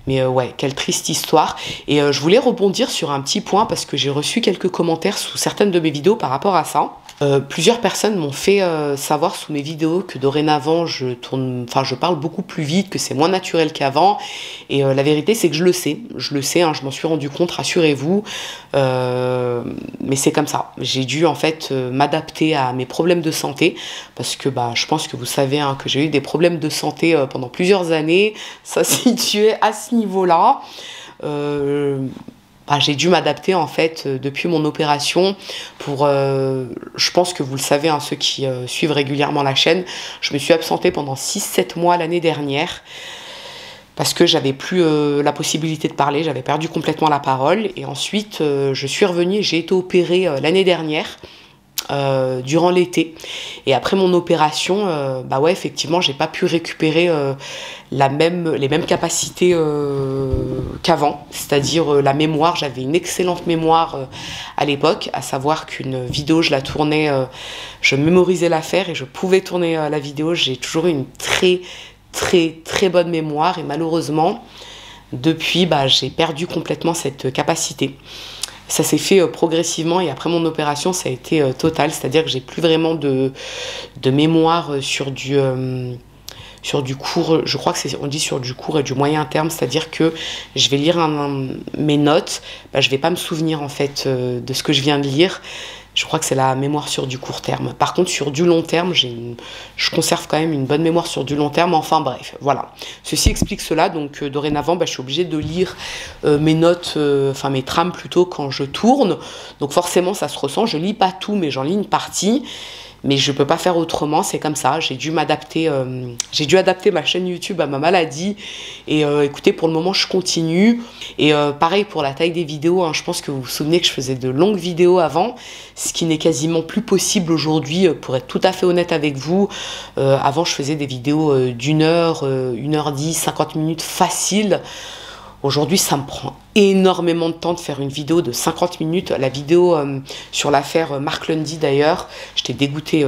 Mais ouais, quelle triste histoire. Et je voulais rebondir sur un petit point parce que j'ai reçu quelques commentaires sous certaines de mes vidéos par rapport à ça. Plusieurs personnes m'ont fait savoir sous mes vidéos que dorénavant je parle beaucoup plus vite, que c'est moins naturel qu'avant. Et la vérité c'est que je le sais, hein, je m'en suis rendu compte, rassurez-vous. Mais c'est comme ça. J'ai dû en fait m'adapter à mes problèmes de santé parce que je pense que vous savez, hein, que j'ai eu des problèmes de santé pendant plusieurs années. Ça situait à ce niveau-là. J'ai dû m'adapter en fait depuis mon opération pour, je pense que vous le savez, hein, ceux qui suivent régulièrement la chaîne, je me suis absentée pendant 6-7 mois l'année dernière parce que j'avais plus la possibilité de parler, j'avais perdu complètement la parole et ensuite je suis revenue et j'ai été opérée l'année dernière. Durant l'été et après mon opération ouais, effectivement j'ai pas pu récupérer les mêmes capacités qu'avant, c'est-à-dire la mémoire. J'avais une excellente mémoire à l'époque, à savoir qu'une vidéo je la tournais, je mémorisais l'affaire et je pouvais tourner la vidéo. J'ai toujours eu une très très très bonne mémoire et malheureusement depuis j'ai perdu complètement cette capacité. Ça s'est fait progressivement et après mon opération ça a été total, c'est-à-dire que j'ai plus vraiment de mémoire sur du court, je crois que on dit sur du court et du moyen terme, c'est-à-dire que je vais lire mes notes, je vais pas me souvenir en fait de ce que je viens de lire. Je crois que c'est la mémoire sur du court terme. Par contre, sur du long terme, je conserve quand même une bonne mémoire sur du long terme. Enfin bref, voilà. Ceci explique cela. Donc dorénavant, je suis obligée de lire mes notes, mes trames plutôt, quand je tourne. Donc forcément, ça se ressent. Je lis pas tout, mais j'en lis une partie. Mais je peux pas faire autrement, c'est comme ça. J'ai dû m'adapter, j'ai dû adapter ma chaîne YouTube à ma maladie. Et écoutez, pour le moment, je continue. Et pareil pour la taille des vidéos, hein, je pense que vous vous souvenez que je faisais de longues vidéos avant, ce qui n'est quasiment plus possible aujourd'hui, pour être tout à fait honnête avec vous. Avant, je faisais des vidéos d'1 heure, 1h10, 50 minutes facile. Aujourd'hui, ça me prend énormément de temps de faire une vidéo de 50 minutes. La vidéo sur l'affaire Mark Lundy, d'ailleurs, j'étais dégoûtée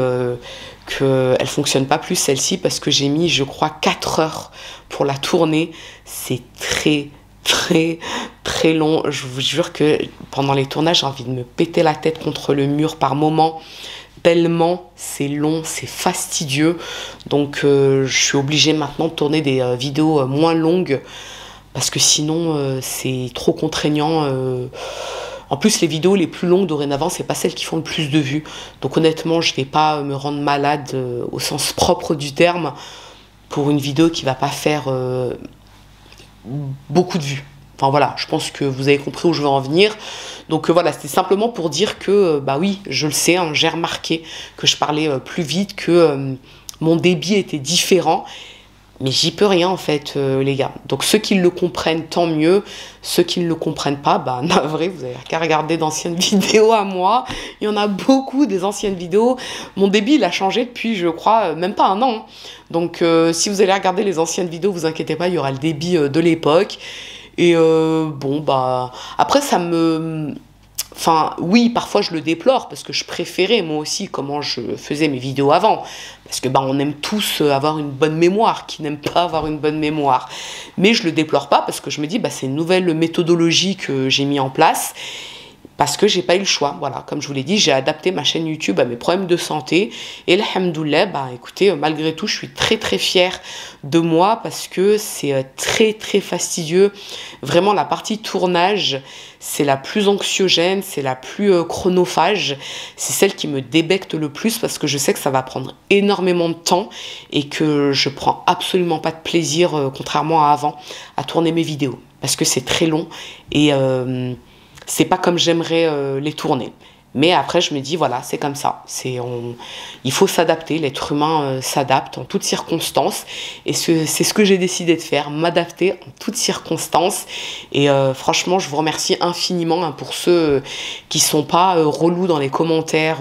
qu'elle ne fonctionne pas plus, celle-ci, parce que j'ai mis, je crois, 4 heures pour la tourner. C'est très, très, très long. Je vous jure que pendant les tournages, j'ai envie de me péter la tête contre le mur par moment, tellement c'est long, c'est fastidieux. Donc je suis obligée maintenant de tourner des vidéos moins longues parce que sinon c'est trop contraignant. En plus, les vidéos les plus longues dorénavant, c'est pas celles qui font le plus de vues. Donc honnêtement, je vais pas me rendre malade au sens propre du terme pour une vidéo qui va pas faire beaucoup de vues. Enfin voilà, je pense que vous avez compris où je veux en venir. Donc voilà, c'était simplement pour dire que, bah oui, je le sais, hein, j'ai remarqué que je parlais plus vite, que mon débit était différent. Mais j'y peux rien en fait, les gars. Donc ceux qui le comprennent, tant mieux. Ceux qui ne le comprennent pas, bah navré, vous avez qu'à regarder d'anciennes vidéos à moi. Il y en a beaucoup des anciennes vidéos. Mon débit, il a changé depuis, je crois, même pas un an. Donc si vous allez regarder les anciennes vidéos, vous inquiétez pas, il y aura le débit de l'époque. Et bon, bah après ça me... Enfin, oui, parfois je le déplore parce que je préférais moi aussi comment je faisais mes vidéos avant. Parce que bah, on aime tous avoir une bonne mémoire, qui n'aime pas avoir une bonne mémoire. Mais je le déplore pas parce que je me dis, bah, c'est une nouvelle méthodologie que j'ai mis en place. Parce que j'ai pas eu le choix, voilà, comme je vous l'ai dit, j'ai adapté ma chaîne YouTube à mes problèmes de santé. Et alhamdoulilah, bah écoutez, malgré tout, je suis très très fière de moi parce que c'est très très fastidieux. Vraiment, la partie tournage, c'est la plus anxiogène, c'est la plus chronophage. C'est celle qui me débecte le plus parce que je sais que ça va prendre énormément de temps et que je prends absolument pas de plaisir, contrairement à avant, à tourner mes vidéos. Parce que c'est très long et... c'est pas comme j'aimerais les tourner. Mais après, je me dis, voilà, c'est comme ça. Il faut s'adapter. L'être humain s'adapte en toutes circonstances. Et c'est ce que j'ai décidé de faire, m'adapter en toutes circonstances. Et franchement, je vous remercie infiniment hein, pour ceux qui sont pas relous dans les commentaires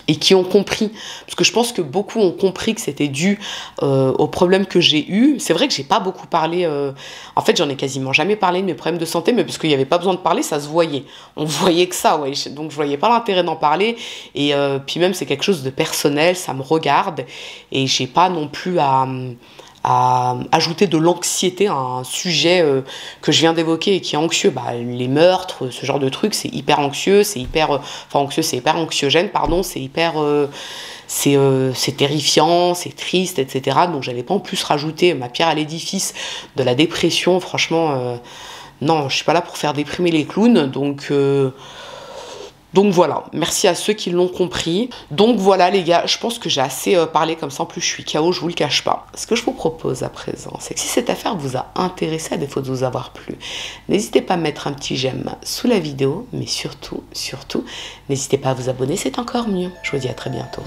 et qui ont compris, parce que je pense que beaucoup ont compris que c'était dû aux problèmes que j'ai eus. C'est vrai que j'ai pas beaucoup parlé, en fait j'en ai quasiment jamais parlé de mes problèmes de santé, mais parce qu'il n'y avait pas besoin de parler, ça se voyait. On voyait que ça, ouais. Donc je voyais pas l'intérêt d'en parler, et puis même c'est quelque chose de personnel, ça me regarde, et j'ai pas non plus à ajouter de l'anxiété à un sujet que je viens d'évoquer et qui est anxieux. Bah, les meurtres, ce genre de trucs, c'est hyper anxieux, c'est hyper... Enfin, anxieux, c'est hyper anxiogène, pardon, c'est hyper... c'est terrifiant, c'est triste, etc. Donc, j'allais pas en plus rajouter ma pierre à l'édifice de la dépression. Franchement, non, je suis pas là pour faire déprimer les clowns, donc voilà, merci à ceux qui l'ont compris. Donc voilà les gars, je pense que j'ai assez parlé comme ça, en plus je suis KO, je vous le cache pas. Ce que je vous propose à présent, c'est que si cette affaire vous a intéressé, à défaut de vous avoir plu, n'hésitez pas à mettre un petit j'aime sous la vidéo, mais surtout, n'hésitez pas à vous abonner, c'est encore mieux. Je vous dis à très bientôt.